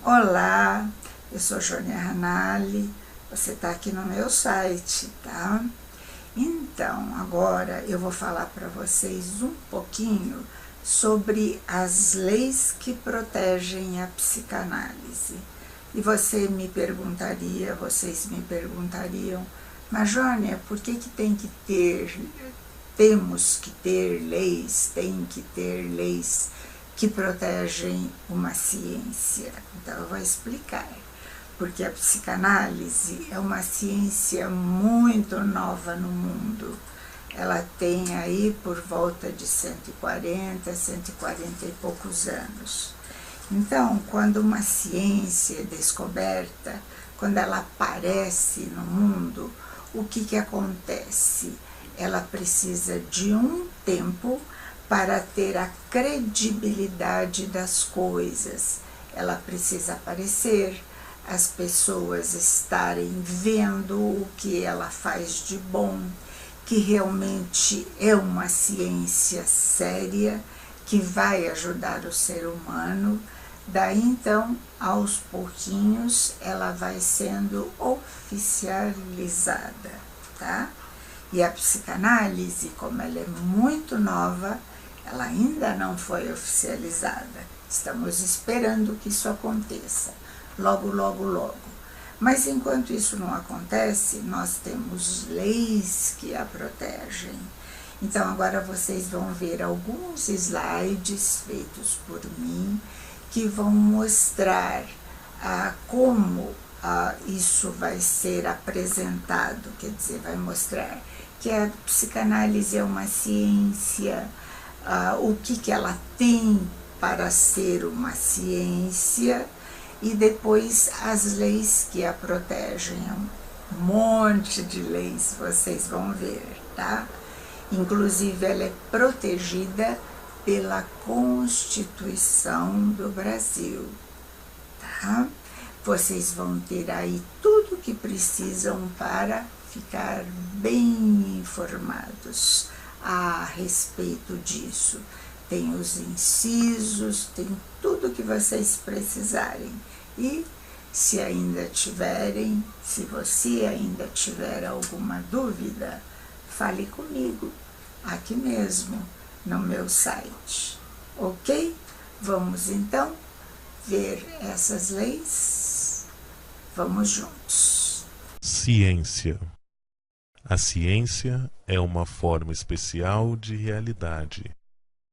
Olá, eu sou Jônia Ranalli, você está aqui no meu site, tá? Então, agora eu vou falar para vocês um pouquinho sobre as leis que protegem a psicanálise. E vocês me perguntariam, mas Jônia, por que temos que ter leis, tem que ter leis que protegem uma ciência? Então eu vou explicar. Porque a psicanálise é uma ciência muito nova no mundo. Ela tem aí por volta de 140 e poucos anos. Então, quando uma ciência é descoberta, quando ela aparece no mundo, o que acontece? Ela precisa de um tempo para ter a credibilidade das coisas. Ela precisa aparecer, as pessoas estarem vendo o que ela faz de bom, que realmente é uma ciência séria, que vai ajudar o ser humano. Daí então, aos pouquinhos, ela vai sendo oficializada, tá? E a psicanálise, como ela é muito nova, ela ainda não foi oficializada. Estamos esperando que isso aconteça. Logo, logo, logo. Mas enquanto isso não acontece, nós temos leis que a protegem. Então agora vocês vão ver alguns slides feitos por mim que vão mostrar como isso vai ser apresentado, quer dizer, vai mostrar que a psicanálise é uma ciência, o que ela tem para ser uma ciência, e depois as leis que a protegem. Um monte de leis, vocês vão ver, tá? Inclusive ela é protegida pela Constituição do Brasil, tá? Vocês vão ter aí tudo que precisam para ficar bem informados a respeito disso. Tem os incisos, tem tudo que vocês precisarem. E se você ainda tiver alguma dúvida, fale comigo aqui mesmo no meu site, ok? Vamos então ver essas leis? Vamos juntos. Ciência. A ciência é uma forma especial de realidade.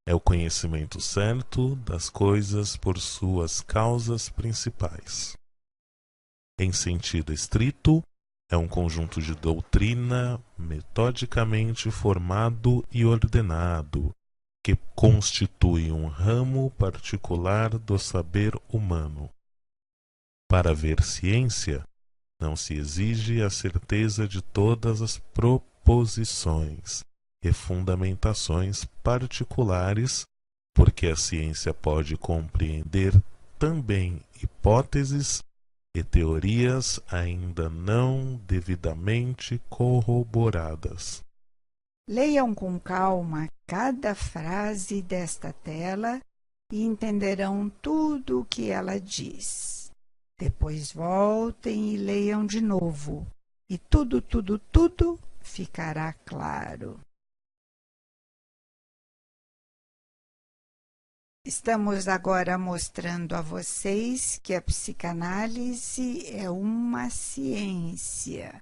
É o conhecimento certo das coisas por suas causas principais. Em sentido estrito, é um conjunto de doutrina metodicamente formado e ordenado, que constitui um ramo particular do saber humano. Para ver ciência, não se exige a certeza de todas as proposições e fundamentações particulares, porque a ciência pode compreender também hipóteses e teorias ainda não devidamente corroboradas. Leiam com calma cada frase desta tela e entenderão tudo o que ela diz. Depois voltem e leiam de novo, e tudo ficará claro. Estamos agora mostrando a vocês que a psicanálise é uma ciência,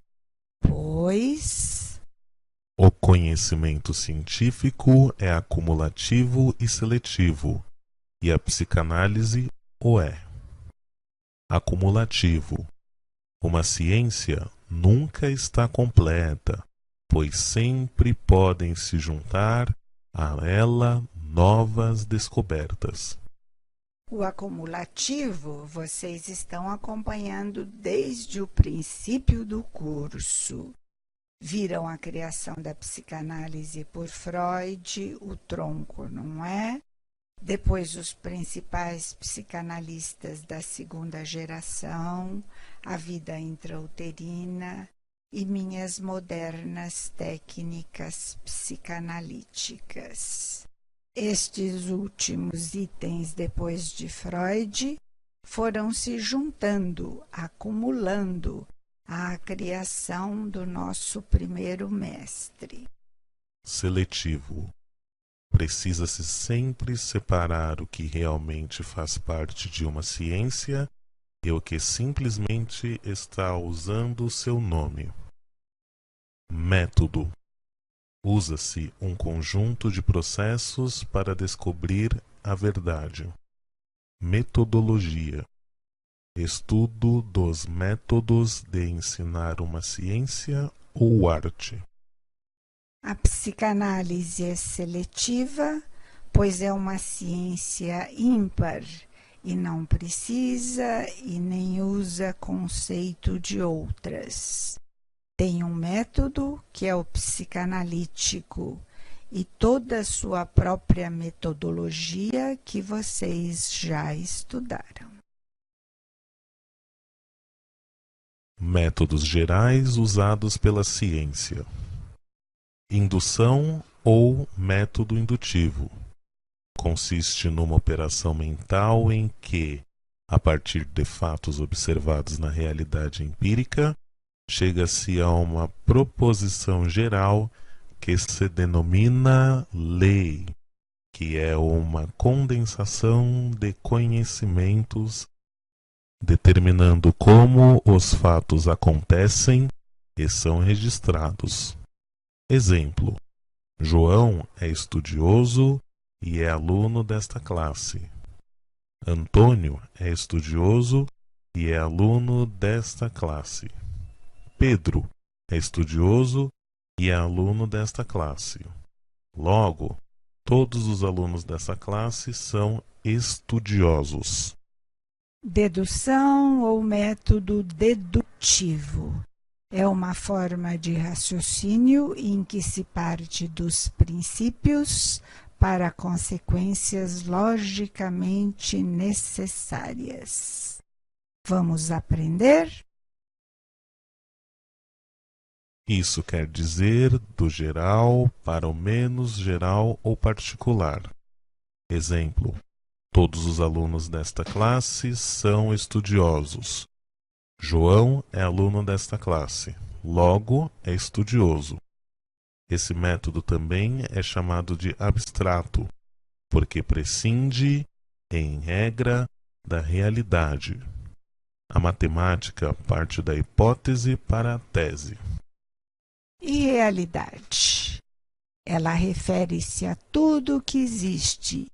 pois O conhecimento científico é acumulativo e seletivo, e a psicanálise o é. Acumulativo. Uma ciência nunca está completa, pois sempre podem se juntar a ela novas descobertas. o acumulativo vocês estão acompanhando desde o princípio do curso. Viram a criação da psicanálise por Freud, o tronco, não é? Depois os principais psicanalistas da segunda geração, a vida intrauterina e minhas modernas técnicas psicanalíticas. Estes últimos itens depois de Freud foram se juntando, acumulando à criação do nosso primeiro mestre. Seletivo. Precisa-se sempre separar o que realmente faz parte de uma ciência e o que simplesmente está usando seu nome. Método. Usa-se um conjunto de processos para descobrir a verdade. Metodologia. Estudo dos métodos de ensinar uma ciência ou arte. A psicanálise é seletiva, pois é uma ciência ímpar e não precisa e nem usa conceito de outras. Tem um método que é o psicanalítico e toda a sua própria metodologia que vocês já estudaram. Métodos gerais usados pela ciência. Indução ou método indutivo. Consiste numa operação mental em que, a partir de fatos observados na realidade empírica, chega-se a uma proposição geral que se denomina lei, que é uma condensação de conhecimentos determinando como os fatos acontecem e são registrados. Exemplo: João é estudioso e é aluno desta classe. Antônio é estudioso e é aluno desta classe. Pedro é estudioso e é aluno desta classe. Logo, todos os alunos dessa classe são estudiosos. Dedução ou método dedutivo é uma forma de raciocínio em que se parte dos princípios para consequências logicamente necessárias. Vamos aprender? Isso quer dizer do geral para o menos geral ou particular. Exemplo: todos os alunos desta classe são estudiosos. João é aluno desta classe, logo é estudioso. Esse método também é chamado de abstrato, porque prescinde, em regra, da realidade. A matemática parte da hipótese para a tese. E realidade? Ela refere-se a tudo que existe,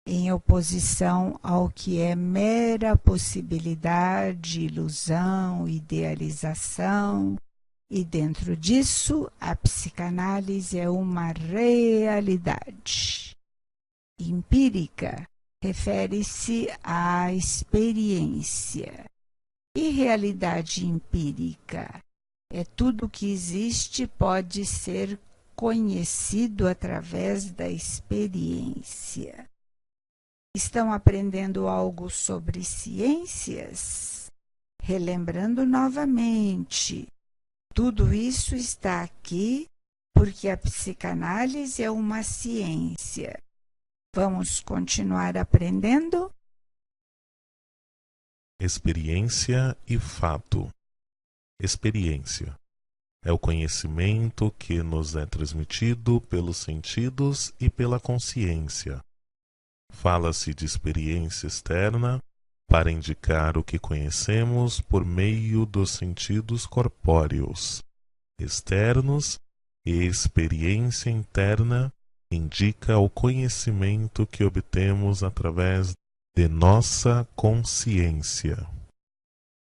em oposição ao que é mera possibilidade, ilusão, idealização, e dentro disso a psicanálise é uma realidade. Empírica refere-se à experiência. E realidade empírica? É tudo que existe pode ser conhecido através da experiência. Estão aprendendo algo sobre ciências? Relembrando novamente, tudo isso está aqui porque a psicanálise é uma ciência. Vamos continuar aprendendo? Experiência e fato. Experiência é o conhecimento que nos é transmitido pelos sentidos e pela consciência. Fala-se de experiência externa para indicar o que conhecemos por meio dos sentidos corpóreos. Externos e experiência interna indica o conhecimento que obtemos através de nossa consciência.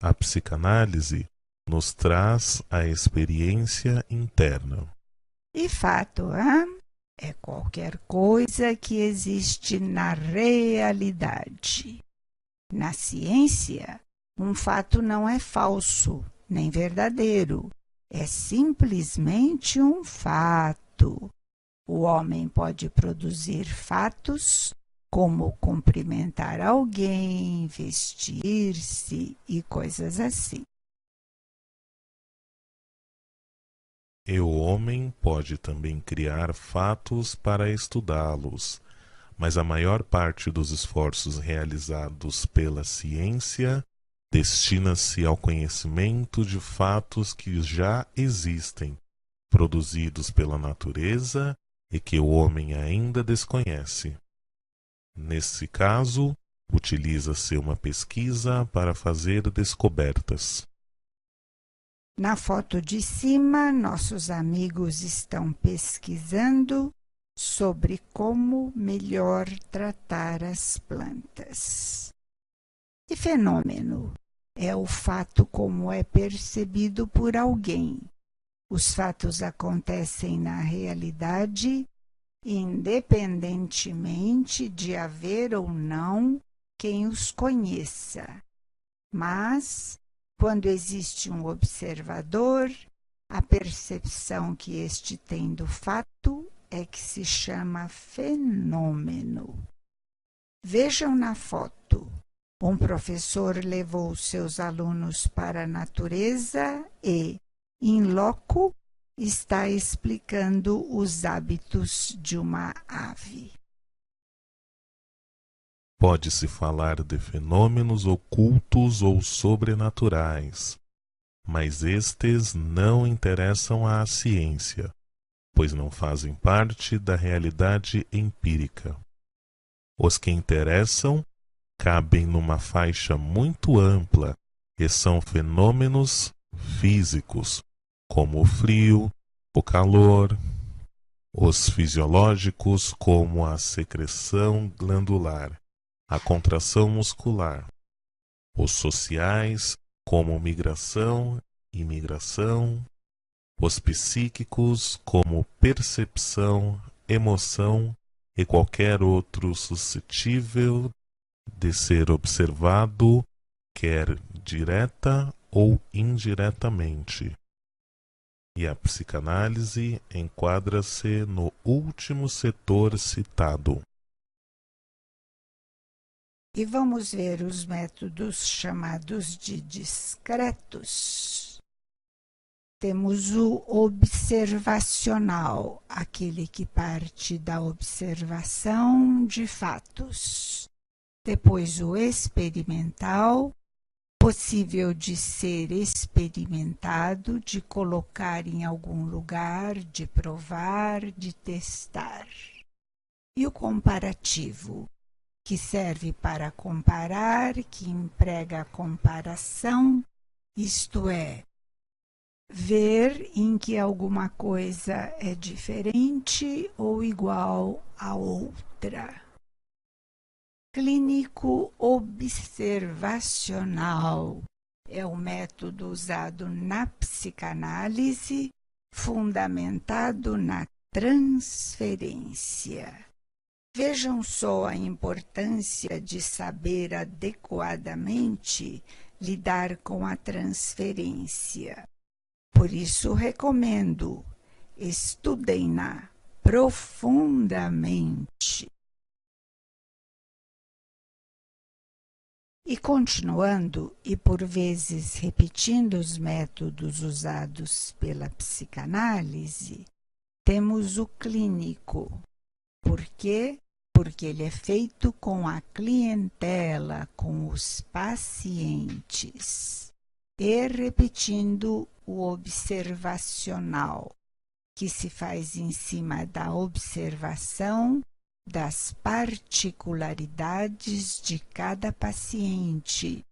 A psicanálise nos traz a experiência interna. E fato, hein? É qualquer coisa que existe na realidade. Na ciência, um fato não é falso, nem verdadeiro. É simplesmente um fato. O homem pode produzir fatos como cumprimentar alguém, vestir-se e coisas assim. E o homem pode também criar fatos para estudá-los, mas a maior parte dos esforços realizados pela ciência destina-se ao conhecimento de fatos que já existem, produzidos pela natureza e que o homem ainda desconhece. Nesse caso, utiliza-se uma pesquisa para fazer descobertas. Na foto de cima, nossos amigos estão pesquisando sobre como melhor tratar as plantas. E fenômeno é o fato como é percebido por alguém. Os fatos acontecem na realidade, independentemente de haver ou não quem os conheça. Mas, quando existe um observador, a percepção que este tem do fato é que se chama fenômeno. Vejam na foto. Um professor levou seus alunos para a natureza e, in loco, está explicando os hábitos de uma ave. Pode-se falar de fenômenos ocultos ou sobrenaturais, mas estes não interessam à ciência, pois não fazem parte da realidade empírica. Os que interessam cabem numa faixa muito ampla e são fenômenos físicos, como o frio, o calor, os fisiológicos, como a secreção glandular, a contração muscular, os sociais, como migração, imigração, os psíquicos, como percepção, emoção e qualquer outro suscetível de ser observado, quer direta ou indiretamente. E a psicanálise enquadra-se no último setor citado. E vamos ver os métodos chamados de discretos. Temos o observacional, aquele que parte da observação de fatos. Depois o experimental, possível de ser experimentado, de colocar em algum lugar, de provar, de testar. E o comparativo, que serve para comparar, que emprega a comparação, isto é, ver em que alguma coisa é diferente ou igual a outra. Clínico observacional é o método usado na psicanálise, fundamentado na transferência. Vejam só a importância de saber adequadamente lidar com a transferência. Por isso, recomendo, estudem-na profundamente. E continuando, e por vezes repetindo os métodos usados pela psicanálise, temos o clínico. Por quê? Porque ele é feito com a clientela, com os pacientes. E repetindo o observacional, que se faz em cima da observação das particularidades de cada paciente,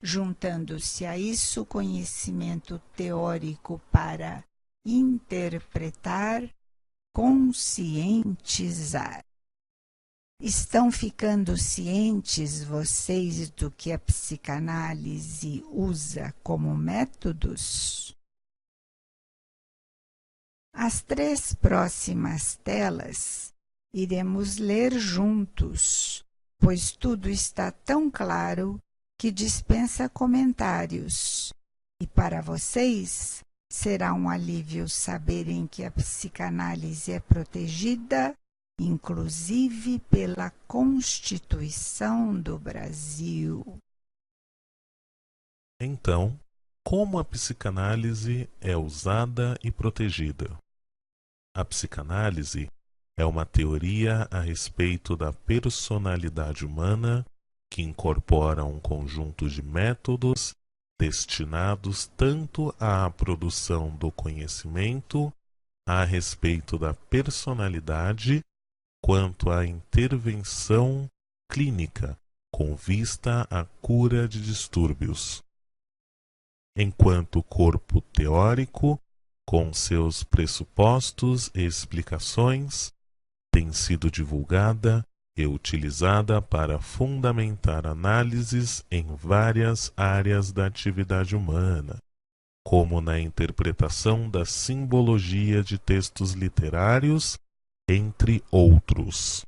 juntando-se a isso conhecimento teórico para interpretar, conscientizar. Estão ficando cientes vocês do que a psicanálise usa como métodos? As 3 próximas telas iremos ler juntos, pois tudo está tão claro que dispensa comentários. E para vocês será um alívio saberem que a psicanálise é protegida, inclusive pela Constituição do Brasil. Então, como a psicanálise é usada e protegida? A psicanálise é uma teoria a respeito da personalidade humana que incorpora um conjunto de métodos destinados tanto à produção do conhecimento a respeito da personalidade quanto à intervenção clínica com vista à cura de distúrbios. Enquanto corpo teórico, com seus pressupostos e explicações, tem sido divulgada e utilizada para fundamentar análises em várias áreas da atividade humana, como na interpretação da simbologia de textos literários, entre outros.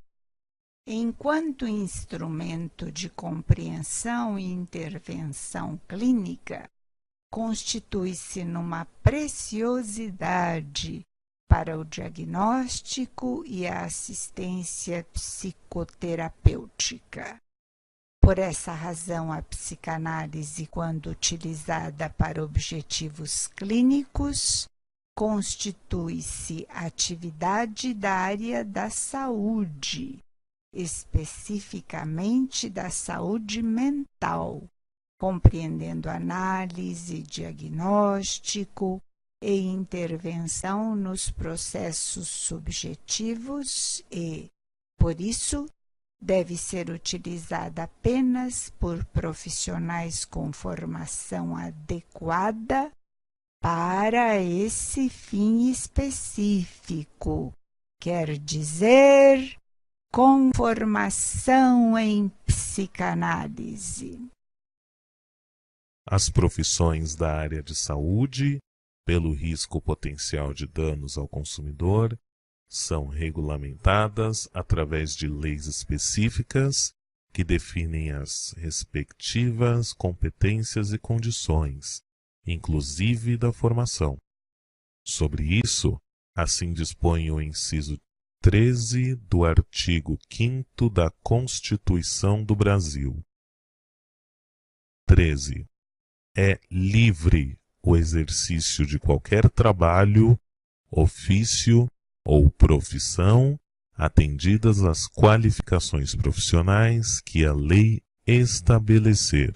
Enquanto instrumento de compreensão e intervenção clínica, constitui-se numa preciosidade para o diagnóstico e a assistência psicoterapêutica. Por essa razão, a psicanálise, quando utilizada para objetivos clínicos, constitui-se atividade da área da saúde, especificamente da saúde mental, compreendendo análise, diagnóstico e intervenção nos processos subjetivos e, por isso, deve ser utilizada apenas por profissionais com formação adequada para esse fim específico, quer dizer, com formação em psicanálise. As profissões da área de saúde, pelo risco potencial de danos ao consumidor, são regulamentadas através de leis específicas que definem as respectivas competências e condições, inclusive da formação. Sobre isso, assim dispõe o inciso 13 do artigo 5º da Constituição do Brasil. 13. É livre o exercício de qualquer trabalho, ofício ou profissão, atendidas as qualificações profissionais que a lei estabelecer.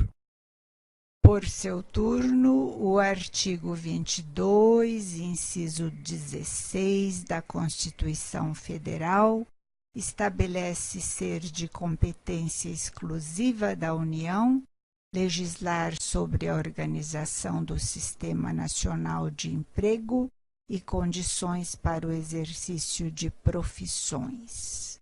Por seu turno, o artigo 22, inciso 16 da Constituição Federal, estabelece ser de competência exclusiva da União legislar sobre a organização do Sistema Nacional de Emprego e condições para o exercício de profissões.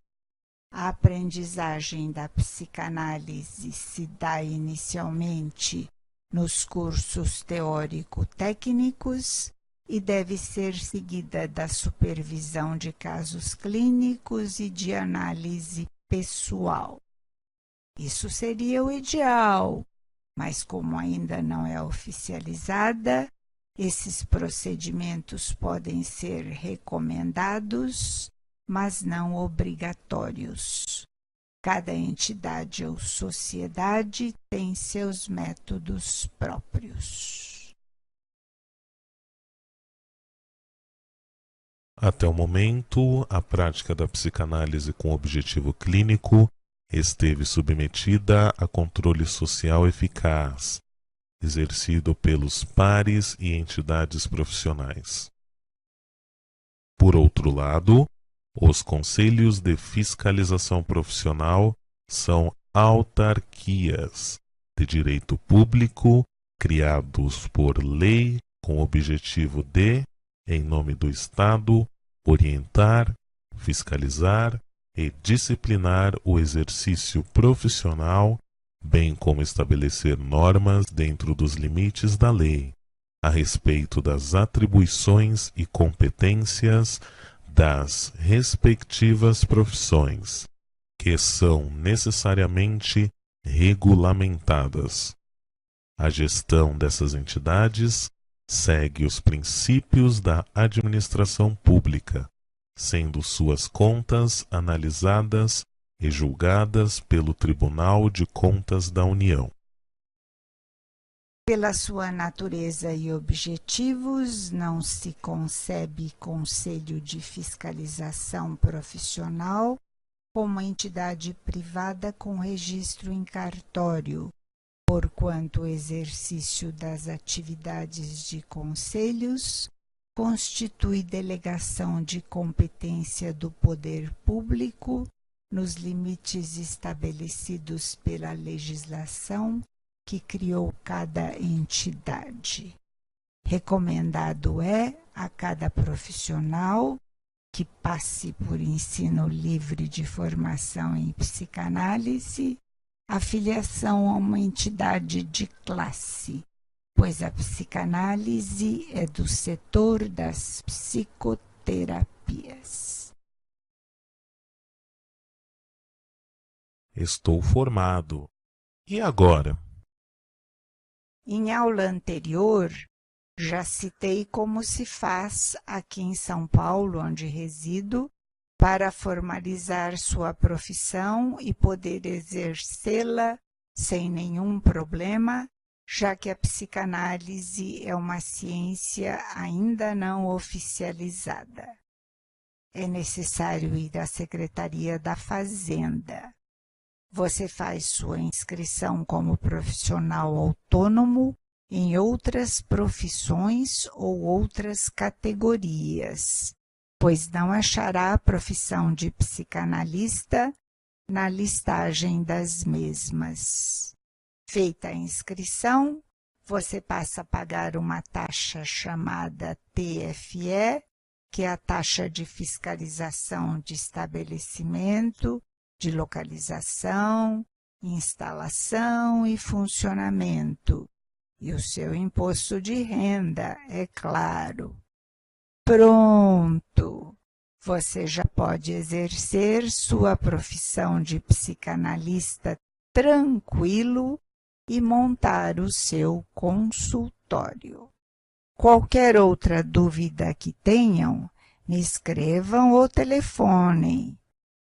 A aprendizagem da psicanálise se dá inicialmente nos cursos teórico-técnicos e deve ser seguida da supervisão de casos clínicos e de análise pessoal. Isso seria o ideal, mas como ainda não é oficializada, esses procedimentos podem ser recomendados, mas não obrigatórios. Cada entidade ou sociedade tem seus métodos próprios. Até o momento, a prática da psicanálise com objetivo clínico esteve submetida a controle social eficaz, exercido pelos pares e entidades profissionais. Por outro lado, os conselhos de fiscalização profissional são autarquias de direito público criados por lei com o objetivo de, em nome do Estado, orientar, fiscalizar e disciplinar o exercício profissional, bem como estabelecer normas dentro dos limites da lei, a respeito das atribuições e competências das respectivas profissões, que são necessariamente regulamentadas. A gestão dessas entidades segue os princípios da administração pública, sendo suas contas analisadas e julgadas pelo Tribunal de Contas da União. Pela sua natureza e objetivos, não se concebe Conselho de Fiscalização Profissional como entidade privada com registro em cartório, porquanto o exercício das atividades de conselhos constitui delegação de competência do poder público nos limites estabelecidos pela legislação que criou cada entidade. Recomendado é a cada profissional que passe por ensino livre de formação em psicanálise a filiação a uma entidade de classe, pois a psicanálise é do setor das psicoterapias. Estou formado. E agora? Em aula anterior, já citei como se faz aqui em São Paulo, onde resido, para formalizar sua profissão e poder exercê-la sem nenhum problema, já que a psicanálise é uma ciência ainda não oficializada. É necessário ir à Secretaria da Fazenda. Você faz sua inscrição como profissional autônomo em outras profissões ou outras categorias, pois não achará a profissão de psicanalista na listagem das mesmas. Feita a inscrição, você passa a pagar uma taxa chamada TFE, que é a taxa de fiscalização de estabelecimento, de localização, instalação e funcionamento, e o seu imposto de renda, é claro. Pronto! Você já pode exercer sua profissão de psicanalista tranquilo e montar o seu consultório. Qualquer outra dúvida que tenham, me escrevam ou telefonem.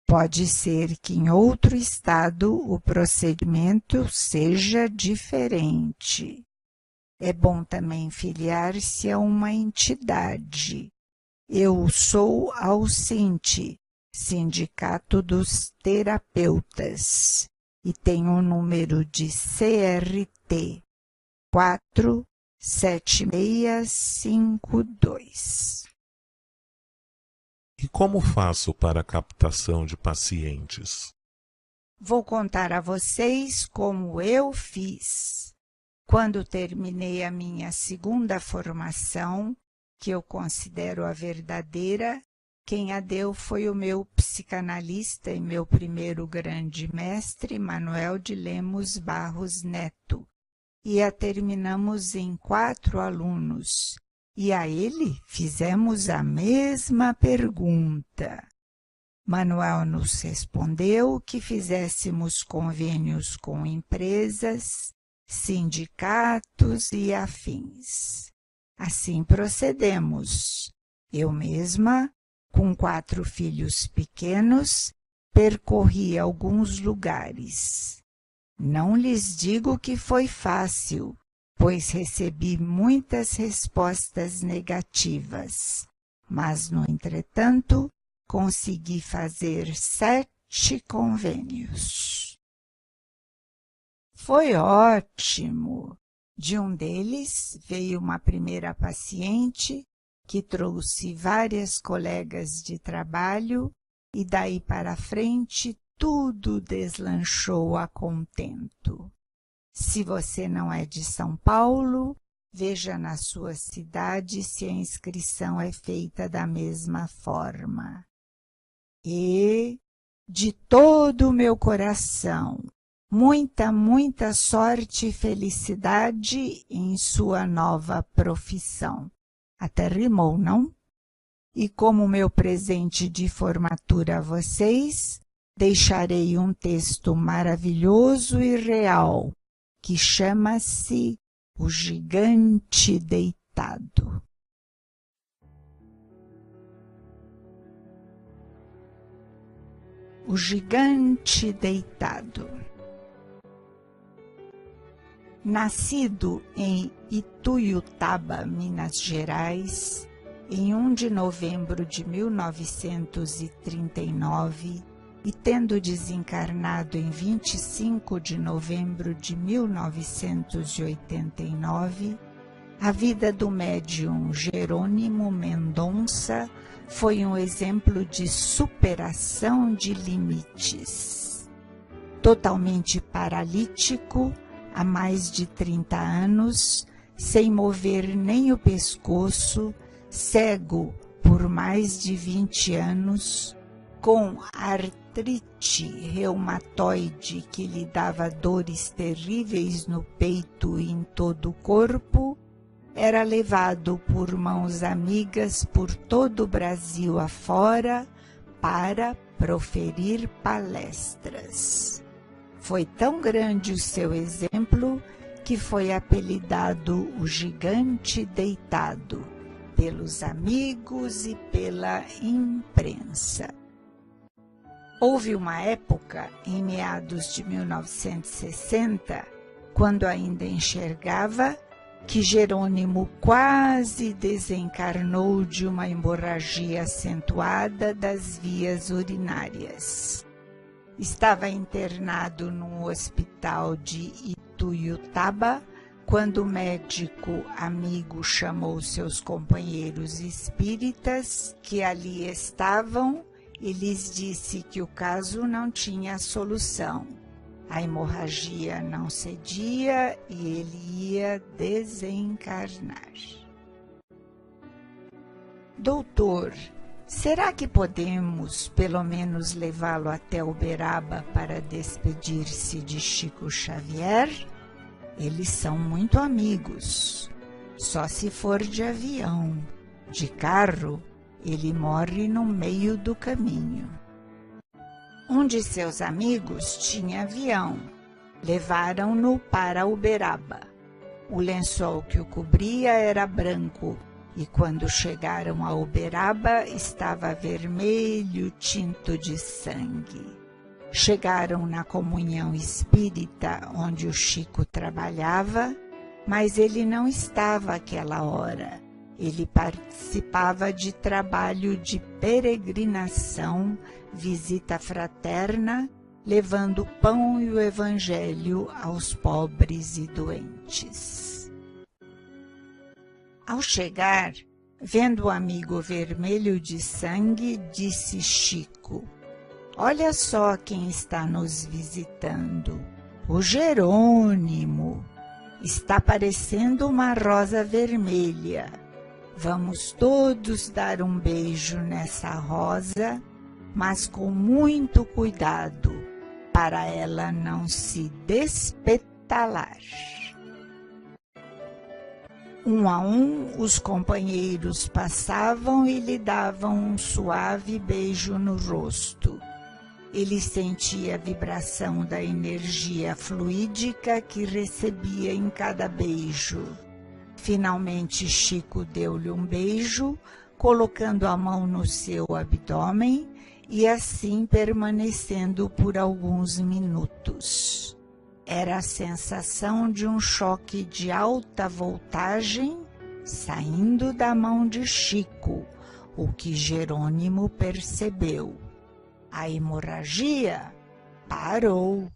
Pode ser que em outro estado o procedimento seja diferente. É bom também filiar-se a uma entidade. Eu sou Alcinte, Sindicato dos Terapeutas, e tenho o número de CRT 47652. E como faço para a captação de pacientes? Vou contar a vocês como eu fiz. Quando terminei a minha segunda formação, que eu considero a verdadeira, quem a deu foi o meu psicanalista e meu primeiro grande mestre, Manuel de Lemos Barros Neto, e a terminamos em 4 alunos. E a ele fizemos a mesma pergunta. Manuel nos respondeu que fizéssemos convênios com empresas, sindicatos e afins. Assim procedemos. Eu mesma, com 4 filhos pequenos, percorri alguns lugares. Não lhes digo que foi fácil, pois recebi muitas respostas negativas, mas, no entretanto, consegui fazer 7 convênios. Foi ótimo! De um deles veio uma primeira paciente que trouxe várias colegas de trabalho e daí para frente tudo deslanchou a contento. Se você não é de São Paulo, veja na sua cidade se a inscrição é feita da mesma forma. E, de todo o meu coração, muita sorte e felicidade em sua nova profissão. Até rimou, não? E como meu presente de formatura a vocês, deixarei um texto maravilhoso e real, que chama-se O Gigante Deitado. O Gigante Deitado. Nascido em Ituiutaba, Minas Gerais, em 1 de novembro de 1939 e tendo desencarnado em 25 de novembro de 1989, a vida do médium Jerônimo Mendonça foi um exemplo de superação de limites. Totalmente paralítico, há mais de 30 anos, sem mover nem o pescoço, cego por mais de 20 anos, com artrite reumatoide que lhe dava dores terríveis no peito e em todo o corpo, era levado por mãos amigas por todo o Brasil afora para proferir palestras. Foi tão grande o seu exemplo que foi apelidado o Gigante Deitado pelos amigos e pela imprensa. Houve uma época, em meados de 1960, quando ainda enxergava, que Jerônimo quase desencarnou de uma hemorragia acentuada das vias urinárias. Estava internado num hospital de Ituiutaba, quando o médico amigo chamou seus companheiros espíritas que ali estavam e lhes disse que o caso não tinha solução. A hemorragia não cedia e ele ia desencarnar. Doutor, será que podemos pelo menos levá-lo até Uberaba para despedir-se de Chico Xavier? Eles são muito amigos, só se for de avião. De carro, ele morre no meio do caminho. Um de seus amigos tinha avião. Levaram-no para Uberaba. O lençol que o cobria era branco, e quando chegaram a Uberaba estava vermelho, tinto de sangue. Chegaram na comunhão espírita onde o Chico trabalhava, mas ele não estava àquela hora. Ele participava de trabalho de peregrinação, visita fraterna, levando o pão e o evangelho aos pobres e doentes. Ao chegar, vendo o amigo vermelho de sangue, disse Chico: "Olha só quem está nos visitando, o Jerônimo. Está parecendo uma rosa vermelha. Vamos todos dar um beijo nessa rosa, mas com muito cuidado, para ela não se despetalar." Um a um, os companheiros passavam e lhe davam um suave beijo no rosto. Ele sentia a vibração da energia fluídica que recebia em cada beijo. Finalmente, Chico deu-lhe um beijo, colocando a mão no seu abdômen e assim permanecendo por alguns minutos. Era a sensação de um choque de alta voltagem saindo da mão de Chico, o que Jerônimo percebeu. A hemorragia parou.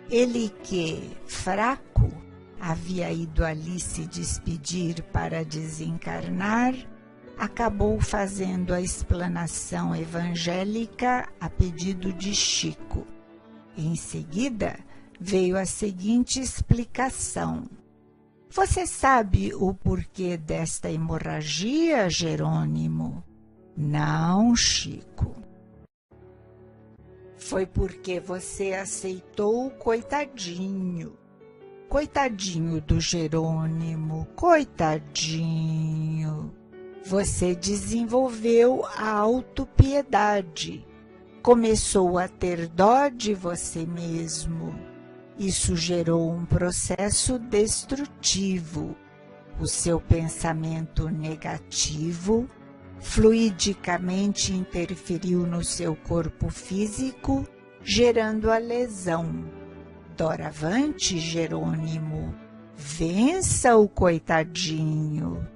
Ele que, fraco, havia ido ali se despedir para desencarnar, acabou fazendo a explanação evangélica a pedido de Chico. Em seguida, veio a seguinte explicação: "Você sabe o porquê desta hemorragia, Jerônimo?" "Não, Chico." "Foi porque você aceitou o coitadinho. Coitadinho do Jerônimo, coitadinho. Você desenvolveu a autopiedade. Começou a ter dó de você mesmo. Isso gerou um processo destrutivo. O seu pensamento negativo fluidicamente interferiu no seu corpo físico, gerando a lesão. Doravante, Jerônimo, vença o coitadinho.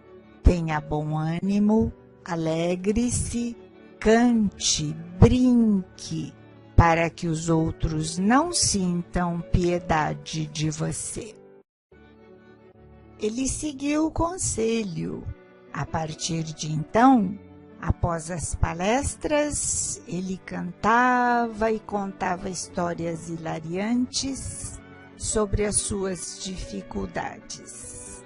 Tenha bom ânimo, alegre-se, cante, brinque, para que os outros não sintam piedade de você. Ele seguiu o conselho. A partir de então, após as palestras, ele cantava e contava histórias hilariantes sobre as suas dificuldades.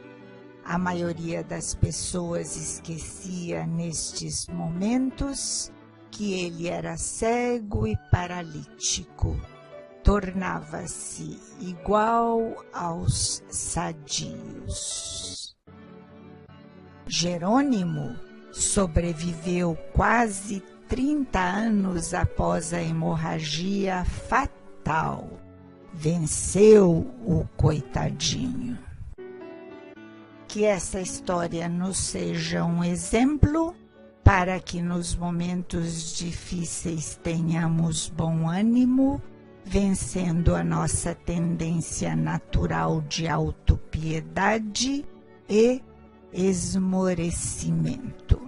A maioria das pessoas esquecia nestes momentos que ele era cego e paralítico. Tornava-se igual aos sadios. Jerônimo sobreviveu quase 30 anos após a hemorragia fatal. Venceu o coitadinho. Que essa história nos seja um exemplo para que nos momentos difíceis tenhamos bom ânimo, vencendo a nossa tendência natural de autopiedade e esmorecimento.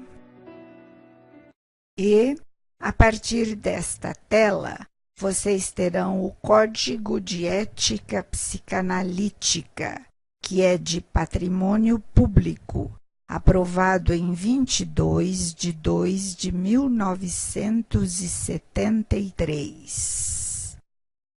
E, a partir desta tela, vocês terão o Código de Ética Psicanalítica, que é de patrimônio público, aprovado em 22 de 2 de 1973.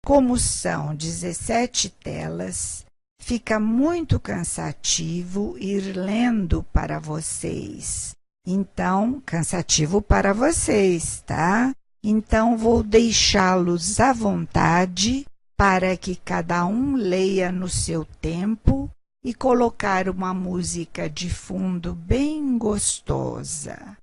Como são 17 telas, fica muito cansativo ir lendo para vocês. Então, cansativo para vocês, tá? Então, vou deixá-los à vontade para que cada um leia no seu tempo e colocar uma música de fundo bem gostosa.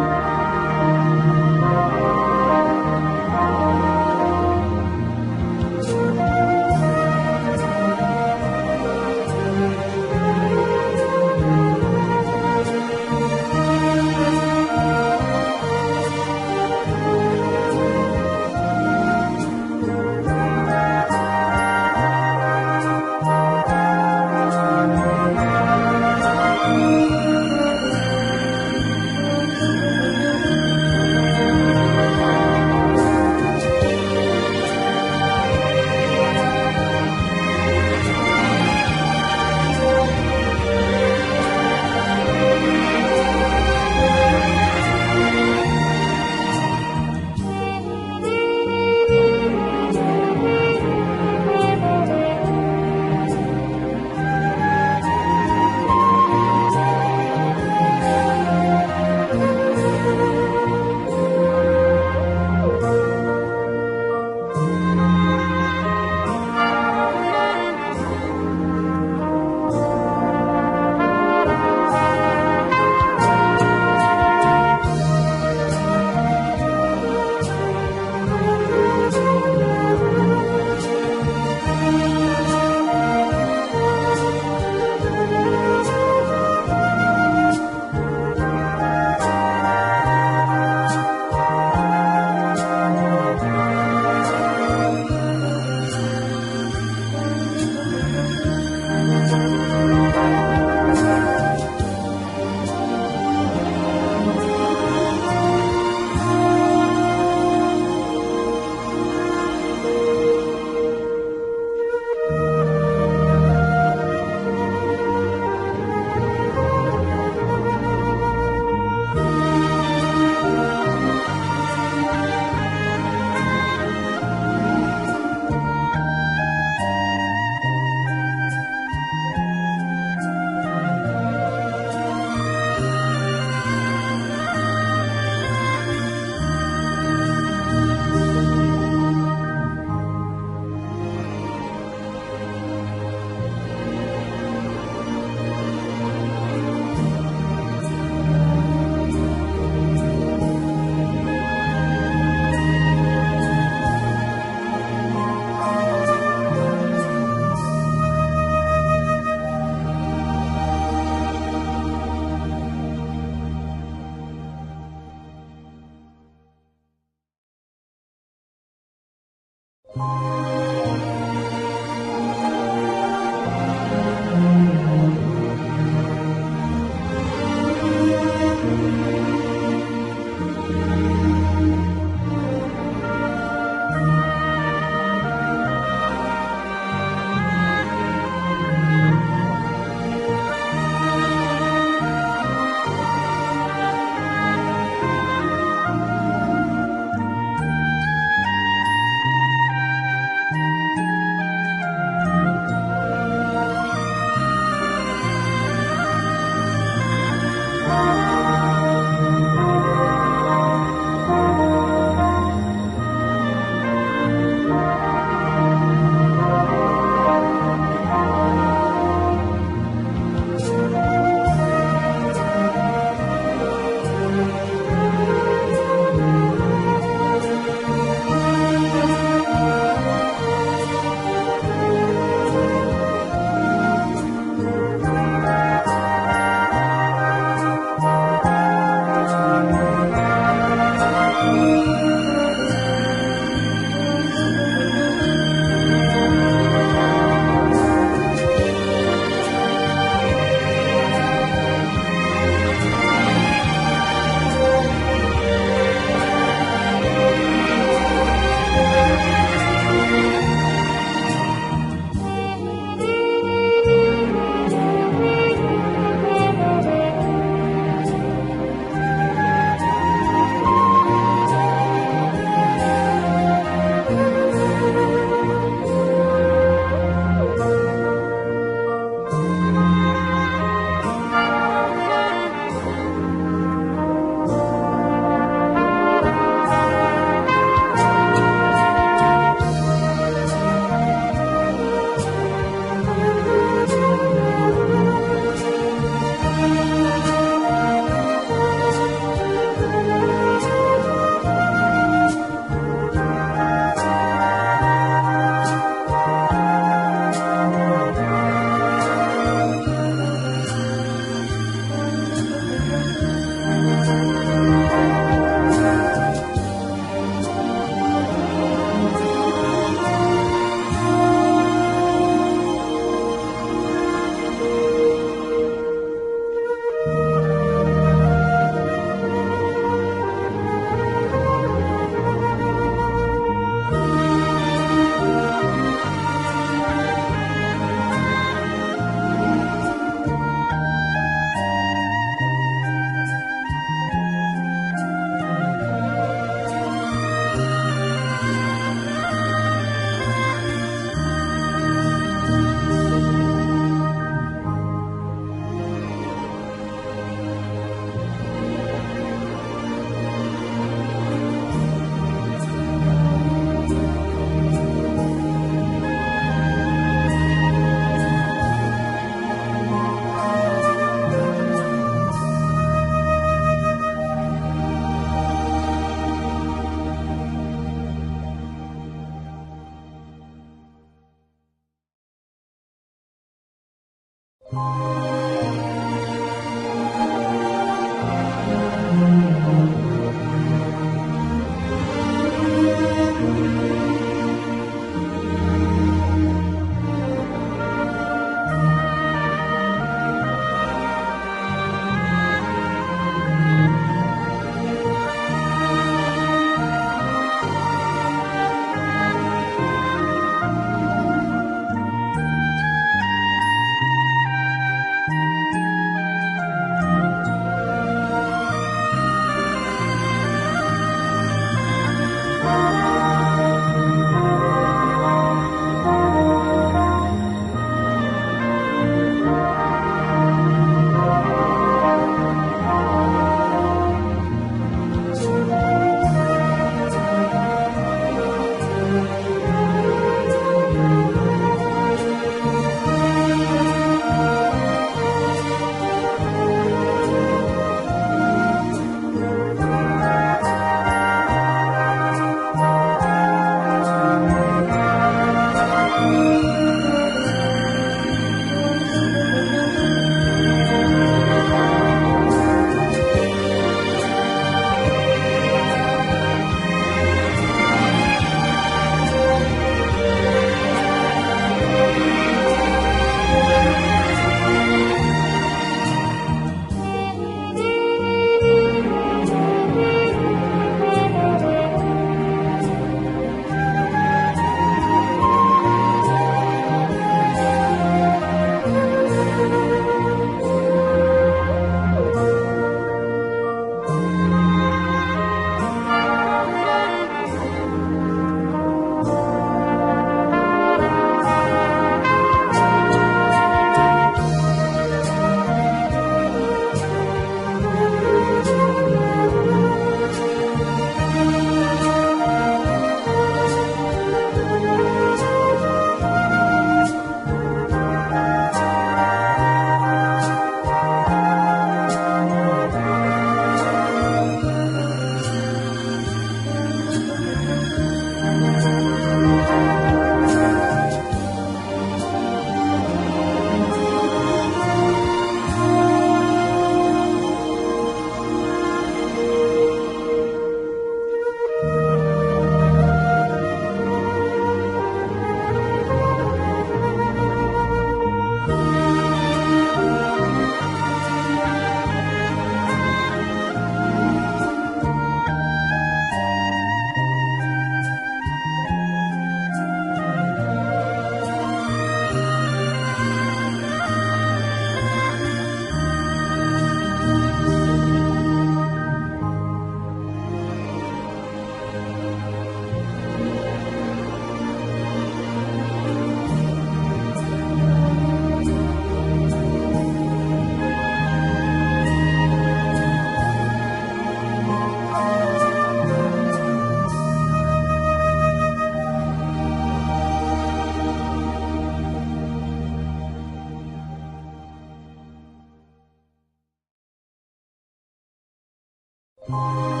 Música